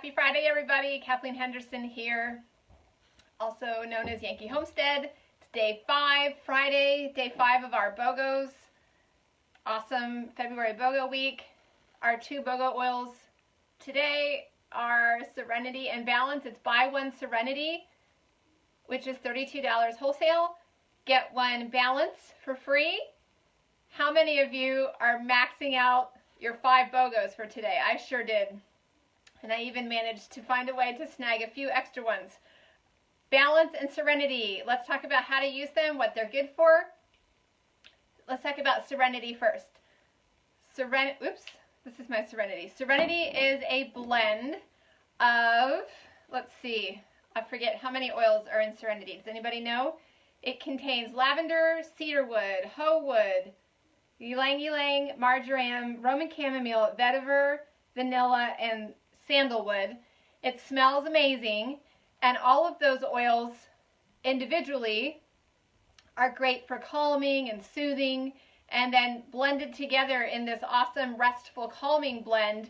Happy Friday, everybody. Kathleen Henderson here, also known as Yankee Homestead. It's day 5, Friday, day 5 of our BOGOs. Awesome February BOGO week. Our 2 BOGO oils today are Serenity and Balance. It's buy one Serenity, which is $32 wholesale. Get one Balance for free. How many of you are maxing out your 5 BOGOs for today? I sure did. And I even managed to find a way to snag a few extra ones. Balance and Serenity. Let's talk about how to use them, what they're good for. Let's talk about Serenity first. This is my Serenity. Serenity is a blend of, let's see, I forget how many oils are in Serenity. Does anybody know? It contains lavender, cedarwood, hoe wood, ylang ylang, marjoram, Roman chamomile, vetiver, vanilla, and sandalwood. It smells amazing, and all of those oils individually are great for calming and soothing, and then blended together in this awesome restful calming blend,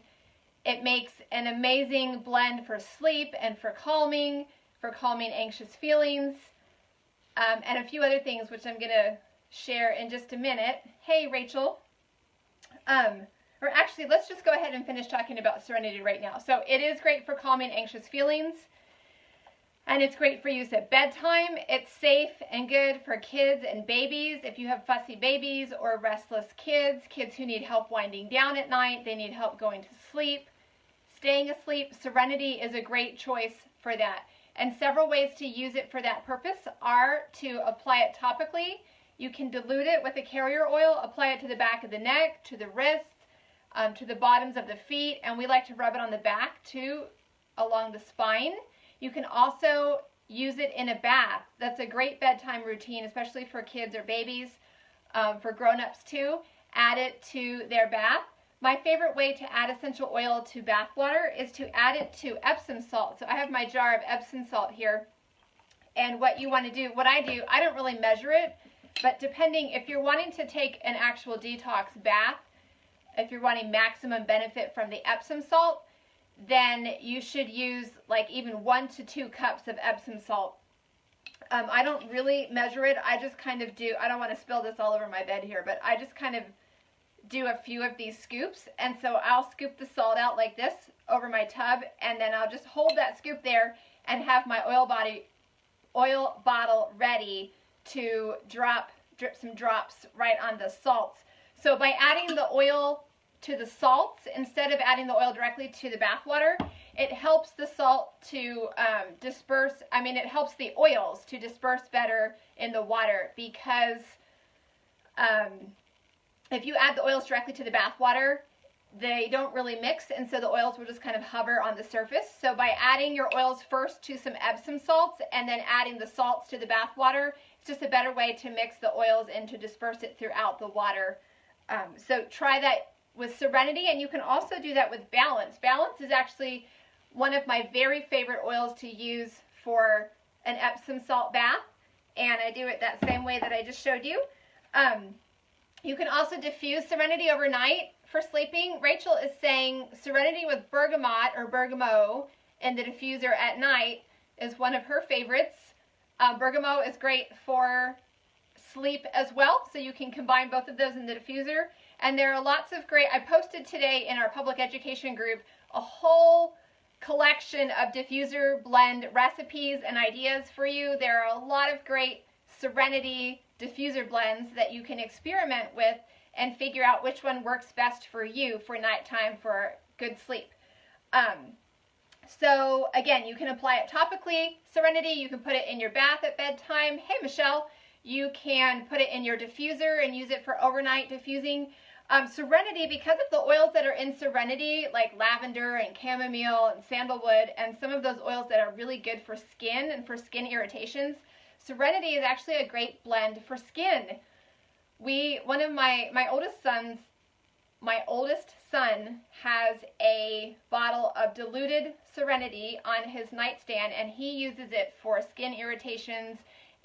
it makes an amazing blend for sleep and for calming anxious feelings, and a few other things which I'm gonna share in just a minute. Hey Rachel. Or actually, let's just go ahead and finish talking about Serenity right now. So it is great for calming anxious feelings, and it's great for use at bedtime. It's safe and good for kids and babies. If you have fussy babies or restless kids who need help winding down at night, they need help going to sleep, staying asleep, Serenity is a great choice for that. And several ways to use it for that purpose are to apply it topically. You can dilute it with a carrier oil, apply it to the back of the neck, to the wrists, to the bottoms of the feet, and we like to rub it on the back too, along the spine. You can also use it in a bath. That's a great bedtime routine, especially for kids or babies, for grown-ups too. Add it to their bath. My favorite way to add essential oil to bath water is to add it to Epsom salt. So I have my jar of Epsom salt here, and what you want to do, what I do, I don't really measure it, but depending, if you're wanting to take an actual detox bath, if you're wanting maximum benefit from the Epsom salt, then you should use like even 1 to 2 cups of Epsom salt. I don't really measure it. I just kind of do, I don't want to spill this all over my bed here, but I just kind of do a few of these scoops. And so I'll scoop the salt out like this over my tub, and then I'll just hold that scoop there and have my oil bottle ready to drip some drops right on the salts. So by adding the oil to the salts, instead of adding the oil directly to the bath water, it helps the salt to disperse, it helps the oils to disperse better in the water, because if you add the oils directly to the bath water, they don't really mix, and so the oils will just kind of hover on the surface. So by adding your oils first to some Epsom salts and then adding the salts to the bath water, it's just a better way to mix the oils and to disperse it throughout the water. So try that with Serenity, and you can also do that with Balance. Balance is actually one of my very favorite oils to use for an Epsom salt bath, and I do it that same way that I just showed you. You can also diffuse Serenity overnight for sleeping. Rachel is saying Serenity with bergamot or bergamot in the diffuser at night is one of her favorites. Bergamot is great for sleep as well, so you can combine both of those in the diffuser. And there are lots of great, I posted today in our public education group a whole collection of diffuser blend recipes and ideas for you. There are a lot of great Serenity diffuser blends that you can experiment with and figure out which one works best for you for nighttime for good sleep. So again, you can apply it topically, Serenity. You can put it in your bath at bedtime. Hey Michelle. You can put it in your diffuser and use it for overnight diffusing. Serenity, because of the oils that are in Serenity, like lavender and chamomile and sandalwood, and some of those oils that are really good for skin and for skin irritations, Serenity is actually a great blend for skin. One of my oldest son has a bottle of diluted Serenity on his nightstand, and he uses it for skin irritations,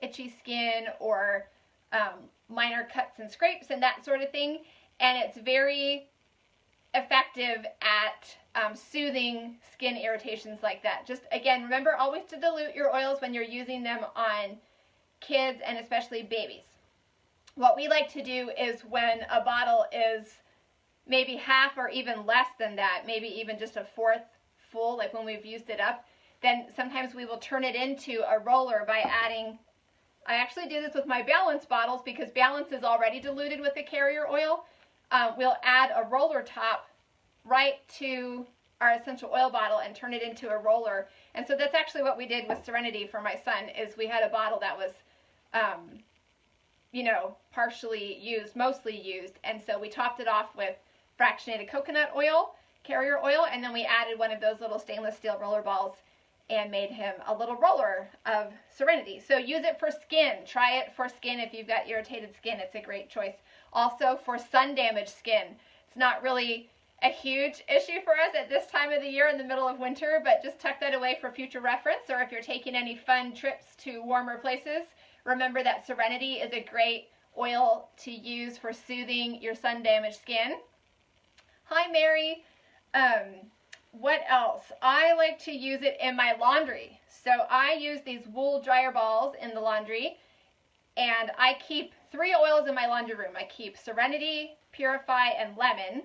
itchy skin, or minor cuts and scrapes and that sort of thing. And it's very effective at soothing skin irritations like that. Just again, remember always to dilute your oils when you're using them on kids and especially babies. What we like to do is when a bottle is maybe half or even less than that, maybe even just a fourth full, like when we've used it up, then sometimes we will turn it into a roller by adding, I actually do this with my Balance bottles because Balance is already diluted with the carrier oil. We'll add a roller top right to our essential oil bottle and turn it into a roller. And so that's actually what we did with Serenity for my son, is we had a bottle that was, you know, partially used, mostly used. And so we topped it off with fractionated coconut oil, carrier oil, and then we added one of those little stainless steel roller balls and made him a little roller of Serenity. So use it for skin. Try it for skin if you've got irritated skin. It's a great choice. Also for sun damaged skin. It's not really a huge issue for us at this time of the year in the middle of winter, but just tuck that away for future reference, or if you're taking any fun trips to warmer places, remember that Serenity is a great oil to use for soothing your sun damaged skin. Hi Mary. What else? I like to use it in my laundry. So I use these wool dryer balls in the laundry, and I keep 3 oils in my laundry room. I keep Serenity, Purify, and Lemon.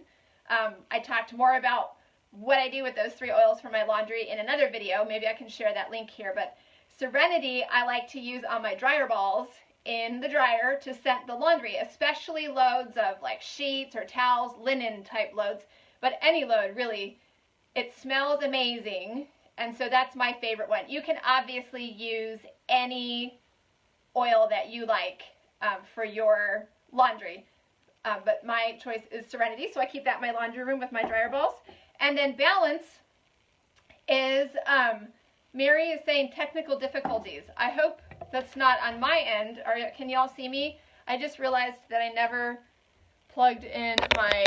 I talked more about what I do with those 3 oils for my laundry in another video. Maybe I can share that link here. But Serenity I like to use on my dryer balls in the dryer to scent the laundry, especially loads of like sheets or towels, linen type loads, but any load really. It smells amazing, and so that's my favorite one. You can obviously use any oil that you like for your laundry. But my choice is Serenity, so I keep that in my laundry room with my dryer balls. And then Balance is, Mary is saying technical difficulties. I hope that's not on my end. Can y'all see me? I just realized that I never plugged in my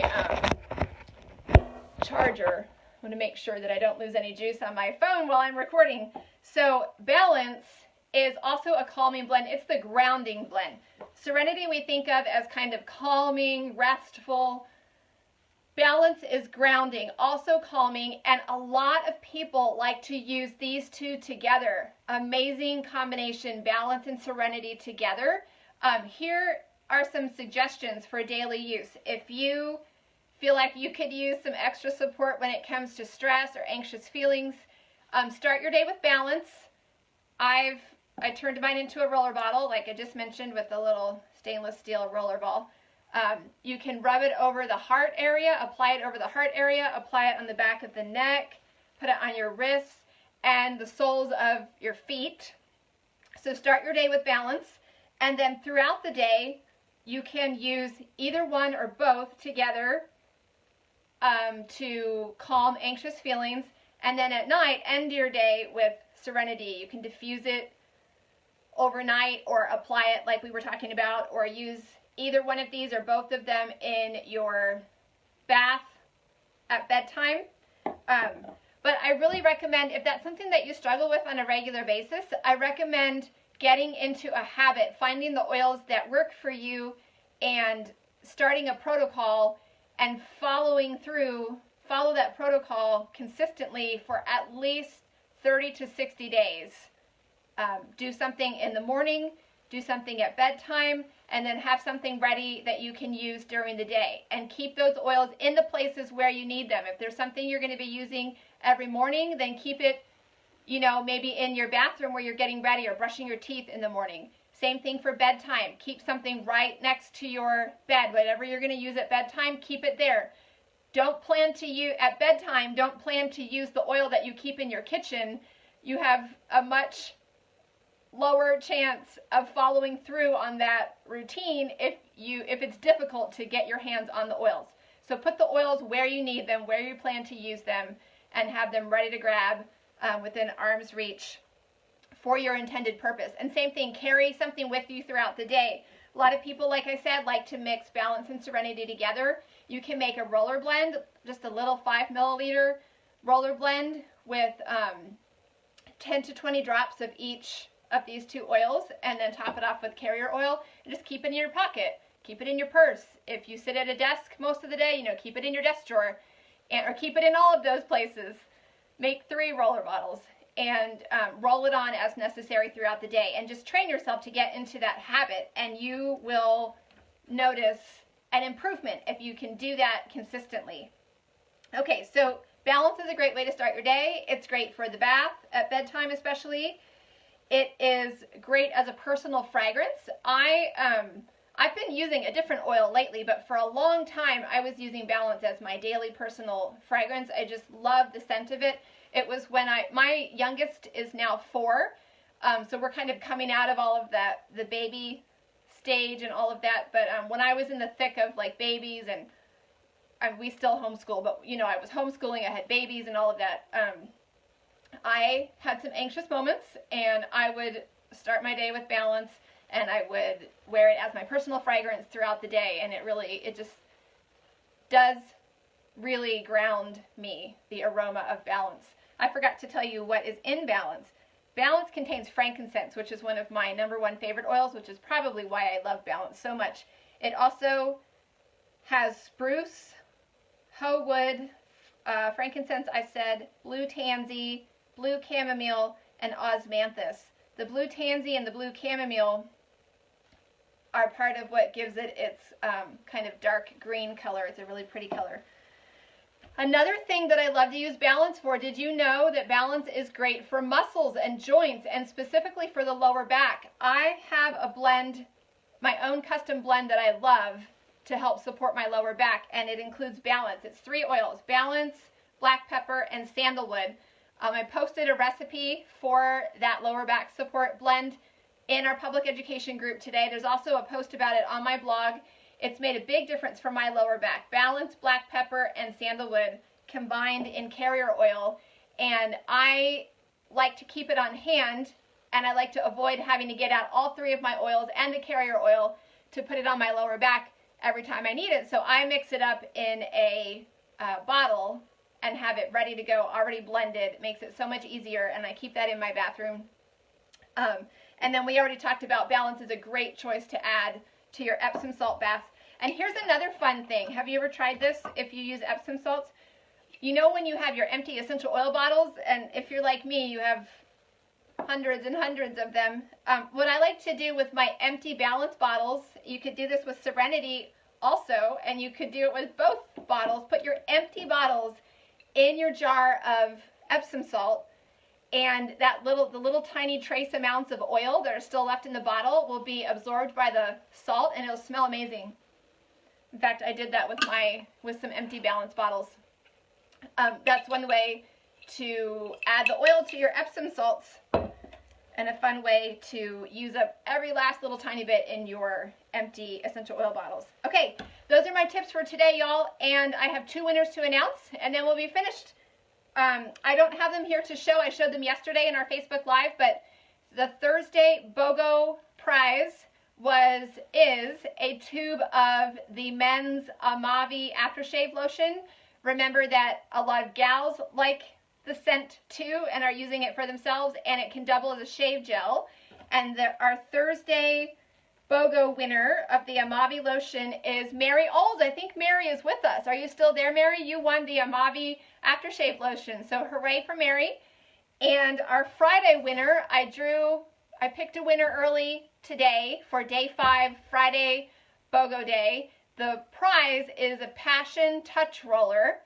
charger. I want to make sure that I don't lose any juice on my phone while I'm recording. So Balance is also a calming blend. It's the grounding blend. Serenity we think of as kind of calming, restful. Balance is grounding, also calming, and a lot of people like to use these two together. Amazing combination, Balance and Serenity together. Here are some suggestions for daily use. If you feel like you could use some extra support when it comes to stress or anxious feelings, start your day with Balance. I turned mine into a roller bottle, like I just mentioned, with the little stainless steel roller ball. You can rub it over the heart area, apply it over the heart area, apply it on the back of the neck, put it on your wrists and the soles of your feet. So start your day with Balance, and then throughout the day you can use either one or both together to calm anxious feelings, and then at night end your day with Serenity. You can diffuse it overnight or apply it like we were talking about, or use either one of these or both of them in your bath at bedtime. But I really recommend, if that's something that you struggle with on a regular basis, I recommend getting into a habit, finding the oils that work for you and starting a protocol and follow that protocol consistently for at least 30 to 60 days. Do something in the morning, do something at bedtime, and then have something ready that you can use during the day. And keep those oils in the places where you need them. If there's something you're going to be using every morning, then keep it, you know, maybe in your bathroom where you're getting ready or brushing your teeth in the morning. Same thing for bedtime. Keep something right next to your bed. Whatever you're going to use at bedtime, keep it there. Don't plan to use, at bedtime, don't plan to use the oil that you keep in your kitchen. You have a much lower chance of following through on that routine if it's difficult to get your hands on the oils. So put the oils where you need them, where you plan to use them, and have them ready to grab within arm's reach for your intended purpose. And same thing, carry something with you throughout the day. A lot of people, like I said, like to mix Balance and Serenity together. You can make a roller blend, just a little 5 milliliter roller blend with 10 to 20 drops of each of these two oils, and then top it off with carrier oil and just keep it in your pocket. keep it in your purse. If you sit at a desk most of the day, keep it in your desk drawer, or keep it in all of those places. Make 3 roller bottles and roll it on as necessary throughout the day, and just train yourself to get into that habit, and you will notice an improvement if you can do that consistently. Okay, so Balance is a great way to start your day. It's great for the bath at bedtime especially. It is great as a personal fragrance. I've been using a different oil lately, but for a long time I was using Balance as my daily personal fragrance. I just love the scent of it. It was when my youngest is now 4, so we're kind of coming out of all of that, the baby stage and all of that, but when I was in the thick of like babies, and we still homeschool, but I was homeschooling, I had babies and all of that, I had some anxious moments, and I would start my day with Balance, and I would wear it as my personal fragrance throughout the day, and it just does really ground me, the aroma of Balance. I forgot to tell you what is in Balance. Balance contains frankincense, which is one of my #1 favorite oils, which is probably why I love Balance so much. It also has spruce, hoe wood, frankincense, I said, blue tansy, blue chamomile, and osmanthus. The blue tansy and the blue chamomile are part of what gives it its kind of dark green color. It's a really pretty color. Another thing that I love to use Balance for, did you know that Balance is great for muscles and joints, and specifically for the lower back? I have a blend, my own custom blend that I love to help support my lower back, and it includes Balance. It's 3 oils, Balance, black pepper, and sandalwood. I posted a recipe for that lower back support blend in our public education group today. There's also a post about it on my blog. It's made a big difference for my lower back. Balance, black pepper, and sandalwood combined in carrier oil, and I like to keep it on hand, and I like to avoid having to get out all 3 of my oils and the carrier oil to put it on my lower back every time I need it. So I mix it up in a bottle and have it ready to go, already blended. It makes it so much easier, and I keep that in my bathroom. And then we already talked about Balance is a great choice to add to your Epsom salt baths. And here's another fun thing. Have you ever tried this if you use Epsom salts? When you have your empty essential oil bottles, and if you're like me, you have hundreds and hundreds of them. What I like to do with my empty Balance bottles, you could do this with Serenity also, and you could do it with both bottles. Put your empty bottles in your jar of Epsom salt, and the little tiny trace amounts of oil that are still left in the bottle will be absorbed by the salt, and it'll smell amazing. In fact, I did that with some empty Balance bottles. That's one way to add the oil to your Epsom salts, and a fun way to use up every last little tiny bit in your empty essential oil bottles. Okay, those are my tips for today, y'all, and I have 2 winners to announce, and then we'll be finished. I don't have them here to show. I showed them yesterday in our Facebook Live, but the Thursday BOGO prize is a tube of the men's Amavi aftershave lotion. Remember that a lot of gals like the scent too and are using it for themselves, and it can double as a shave gel. And our Thursday BOGO winner of the Amavi lotion is Mary Olds. I think Mary is with us. Are you still there, Mary? You won the Amavi aftershave lotion, so hooray for Mary. And our Friday winner, I picked a winner early today for day 5, Friday BOGO day. The prize is a Passion Touch Roller,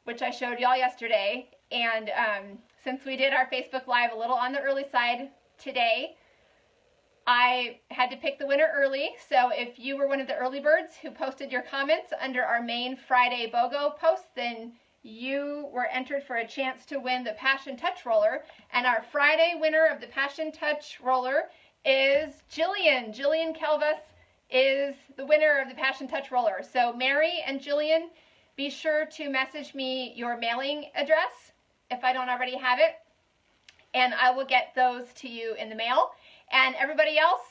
which I showed y'all yesterday. And since we did our Facebook Live a little on the early side today, I had to pick the winner early. So if you were one of the early birds who posted your comments under our main Friday BOGO post, then you were entered for a chance to win the Passion Touch Roller. And our Friday winner of the Passion Touch Roller is Jillian. Jillian Kelvas is the winner of the Passion Touch Roller. So Mary and Jillian, be sure to message me your mailing address if I don't already have it, and I will get those to you in the mail. And everybody else,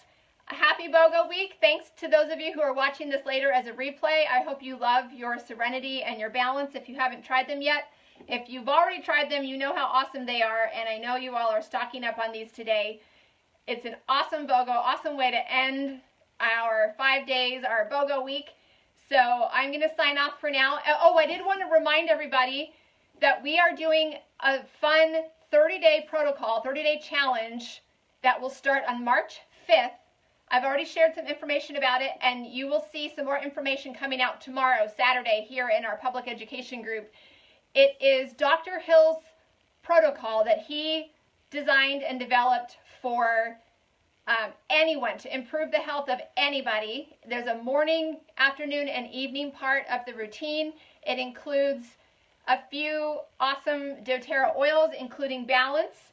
a happy BOGO week. Thanks to those of you who are watching this later as a replay. I hope you love your Serenity and your Balance if you haven't tried them yet. If you've already tried them, you know how awesome they are, and I know you all are stocking up on these today. It's an awesome BOGO, awesome way to end our 5 days, our BOGO week. So I'm going to sign off for now. Oh, I did want to remind everybody that we are doing a fun 30-day protocol, 30-day challenge that will start on March 5th. I've already shared some information about it, and you will see some more information coming out tomorrow, Saturday, here in our public education group. It is Dr. Hill's protocol that he designed and developed for anyone, to improve the health of anybody. There's a morning, afternoon, and evening part of the routine. It includes a few awesome doTERRA oils, including Balance,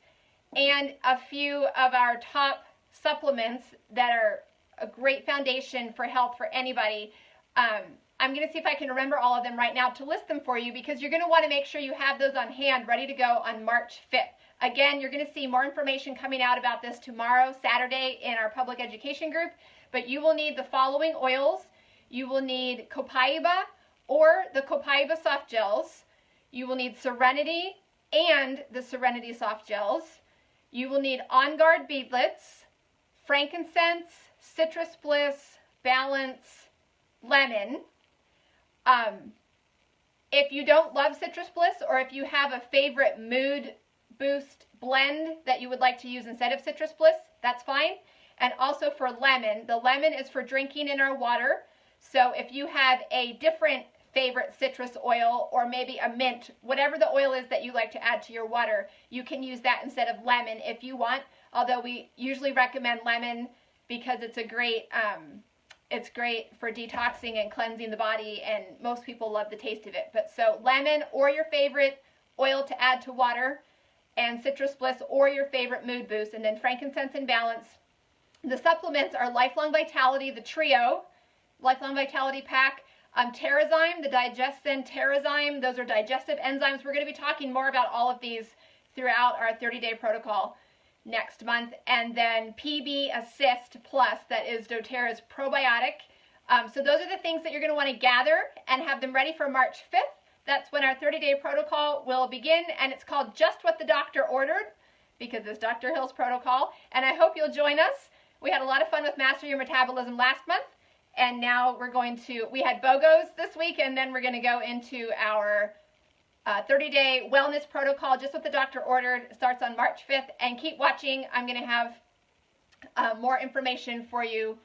and a few of our top supplements that are a great foundation for health for anybody. I'm going to see if I can remember all of them right now to list them for you, because you're going to want to make sure you have those on hand ready to go on March 5th. Again, you're going to see more information coming out about this tomorrow, Saturday, in our public education group, but you will need the following oils. You will need Copaiba or the Copaiba soft gels. You will need Serenity and the Serenity soft gels. You will need On Guard beadlets, frankincense, citrus bliss, balance, lemon. If you don't love citrus bliss, or if you have a favorite mood boost blend that you would like to use instead of citrus bliss, that's fine. And also for lemon, the lemon is for drinking in our water. So if you have a different favorite citrus oil, or maybe a mint, whatever the oil is that you like to add to your water, you can use that instead of lemon if you want. Although we usually recommend lemon because it's great for detoxing and cleansing the body, and most people love the taste of it. But so lemon or your favorite oil to add to water, and citrus bliss or your favorite mood boost, and then frankincense and balance. The supplements are Lifelong Vitality, the trio, Lifelong Vitality pack, Terrazyme, the Digestin Terrazyme. Those are digestive enzymes. We're going to be talking more about all of these throughout our 30-day protocol next month. And then PB Assist Plus, that is doTERRA's probiotic. So those are the things that you're going to want to gather and have them ready for March 5th. That's when our 30-day protocol will begin, and it's called Just What the Doctor Ordered, because it's Dr. Hill's protocol. And I hope you'll join us. We had a lot of fun with Master Your Metabolism last month, and now we had BOGOs this week, and then we're going to go into our 30-day wellness protocol, Just What the Doctor Ordered. It starts on March 5th, and keep watching. I'm going to have more information for you.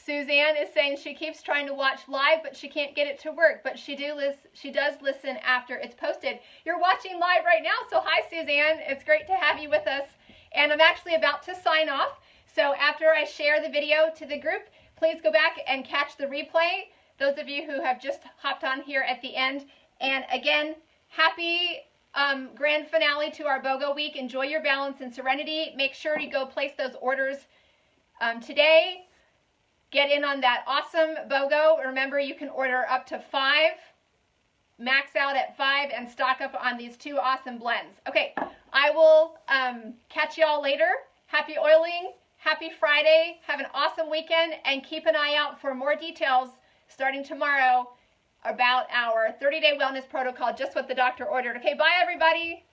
Suzanne is saying she keeps trying to watch live, but she can't get it to work. But she does listen after it's posted. You're watching live right now, so hi, Suzanne. It's great to have you with us. And I'm actually about to sign off. So after I share the video to the group, please go back and catch the replay, those of you who have just hopped on here at the end. And again, happy grand finale to our BOGO week. Enjoy your balance and serenity. Make sure to go place those orders today. Get in on that awesome BOGO. Remember, you can order up to 5, max out at 5, and stock up on these 2 awesome blends. Okay, I will catch y'all later. Happy oiling. Happy Friday. Have an awesome weekend, and keep an eye out for more details starting tomorrow about our 30-day wellness protocol, Just What the Doctor Ordered. Okay, bye, everybody.